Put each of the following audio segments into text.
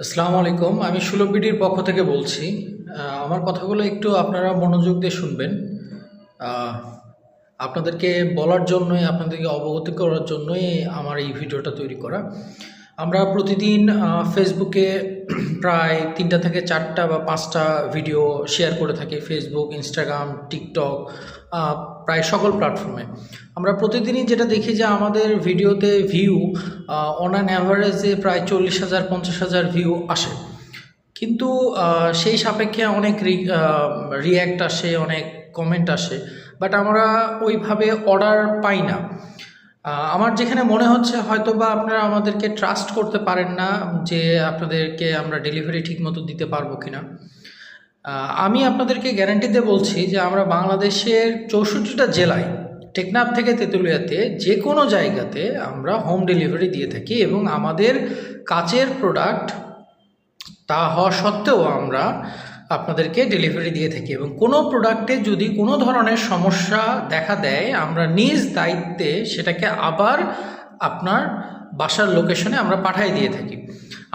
আসসালামু আলাইকুম। আমি সুলভ বিডির পক্ষ থেকে বলছি। আমার কথাগুলো একটু আপনারা মনোযোগ দিয়ে শুনবেন। আহ, আপনাদেরকে বলার জন্যই, আপনাদেরকে অবগত করার জন্যই আমার এই ভিডিওটা তৈরি করা। আমরা প্রতিদিন ফেসবুকে প্রায় 3টা থেকে 4টা বা 5টা ভিডিও শেয়ার করে থাকি। ফেসবুক, ইনস্টাগ্রাম, টিকটক, প্রায় সকল প্ল্যাটফর্মে। আমরা প্রতিদিনই যেটা দেখি যে আমাদের ভিডিওতে ভিউ অন অ্যান অ্যাভারেজে প্রায় 40,000 50,000 ভিউ আসে। কিন্তু সেই সাপেক্ষে অনেক রিয়্যাক্ট আসে, অনেক কমেন্ট আসে, বাট আমরা ওইভাবে অর্ডার পাই না। আমার যেখানে মনে হচ্ছে হয়তো বা আপনারা আমাদেরকে ট্রাস্ট করতে পারেন না যে আপনাদেরকে আমরা ডেলিভারি ঠিকমতো দিতে পারবো কিনা। আমি আপনাদেরকে গ্যারান্টি দিয়ে বলছি যে আমরা বাংলাদেশের 64টা জেলায়, টেকনাফ থেকে তেঁতুলিয়াতে যে কোনো জায়গাতে আমরা হোম ডেলিভারি দিয়ে থাকি, এবং আমাদের কাচের প্রোডাক্ট তা হওয়া সত্ত্বেও আমরা আপনাদেরকে ডেলিভারি দিয়ে থাকি। এবং কোনো প্রোডাক্টে যদি কোনো ধরনের সমস্যা দেখা দেয়, আমরা নিজ দায়িত্বে সেটাকে আবার আপনার বাসার লোকেশনে আমরা পাঠিয়ে দিয়ে থাকি।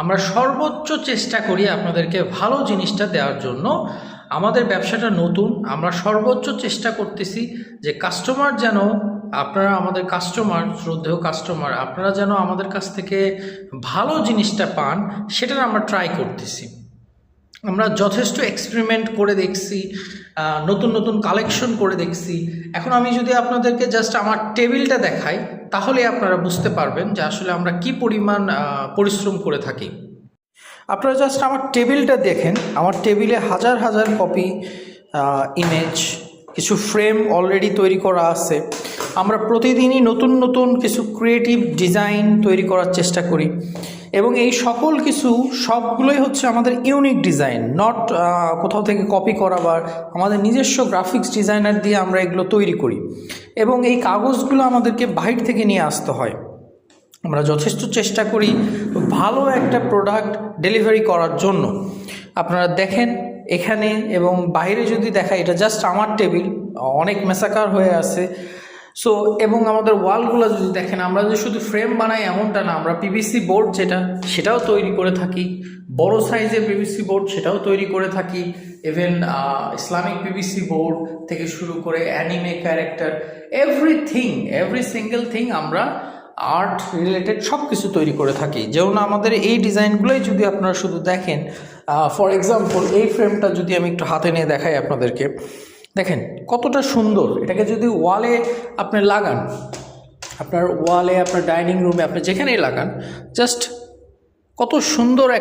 আমরা সর্বোচ্চ চেষ্টা করি আপনাদেরকে ভালো জিনিসটা দেওয়ার জন্য। আমাদের ব্যবসাটা নতুন, আমরা সর্বোচ্চ চেষ্টা করতেছি যে কাস্টমার যেন, আপনারা আমাদের কাস্টমার, শ্রদ্ধেয় কাস্টমার, আপনারা যেন আমাদের কাছ থেকে ভালো জিনিসটা পান, সেটা আমরা ট্রাই করতেছি। আমরা যথেষ্ট এক্সপেরিমেন্ট করে দেখছি, নতুন নতুন কালেকশন করে দেখছি। এখন আমি যদি আপনাদেরকে জাস্ট আমার টেবিলটা দেখাই, তাহলে আপনারা বুঝতে পারবেন যে আসলে আমরা কি পরিমাণ পরিশ্রম করে থাকি। আপনারা জাস্ট আমার টেবিলটা দেখেন। আমার টেবিলে হাজার হাজার কপি ইমেজ, কিছু ফ্রেম অলরেডি তৈরি করা আছে। আমরা প্রতিদিনই নতুন নতুন কিছু ক্রিয়েটিভ ডিজাইন তৈরি করার চেষ্টা করি, এবং এই সকল কিছু সবগুলোই হচ্ছে আমাদের ইউনিক ডিজাইন, নট কোথাও থেকে কপি করা, বা আমাদের নিজস্ব গ্রাফিক্স ডিজাইনার দিয়ে আমরা এগুলো তৈরি করি। এবং এই কাগজগুলো আমাদেরকে বাইরে থেকে নিয়ে আসতে হয়। আমরা যথেষ্ট চেষ্টা করি ভালো একটা প্রোডাক্ট ডেলিভারি করার জন্য। আপনারা দেখেন এখানে এবং বাইরে যদি দেখা, এটা জাস্ট আমার টেবিল, অনেক মেসাকার হয়ে আছে। সো এবং আমাদের ওয়ালগুলো যদি দেখেন, আমরা যে শুধু ফ্রেম বানাই এমনটা না, আমরা পিভিসি বোর্ড সেটাও তৈরি করে থাকি। বড় সাইজের পিভিসি বোর্ড সেটাও তৈরি করে থাকি। ইভেন ইসলামিক পিভিসি বোর্ড থেকে শুরু করে anime character, everything, every single thing আমরা আর্ট রিলেটেড সব কিছু তৈরি করে থাকি। যেমন আমাদের এই ডিজাইনগুলোই যদি আপনারা শুধু দেখেন, ফর এক্সাম্পল এই ফ্রেমটা যদি আমি একটু হাতে নিয়ে দেখাই আপনাদেরকে, দেখেন কতটা সুন্দর। এটাকে যদি ওয়ালে আপনি লাগান, আপনার ওয়ালে, আপনার ডাইনিং রুমে, আপনি যেখানেই লাগান, জাস্ট কত সুন্দর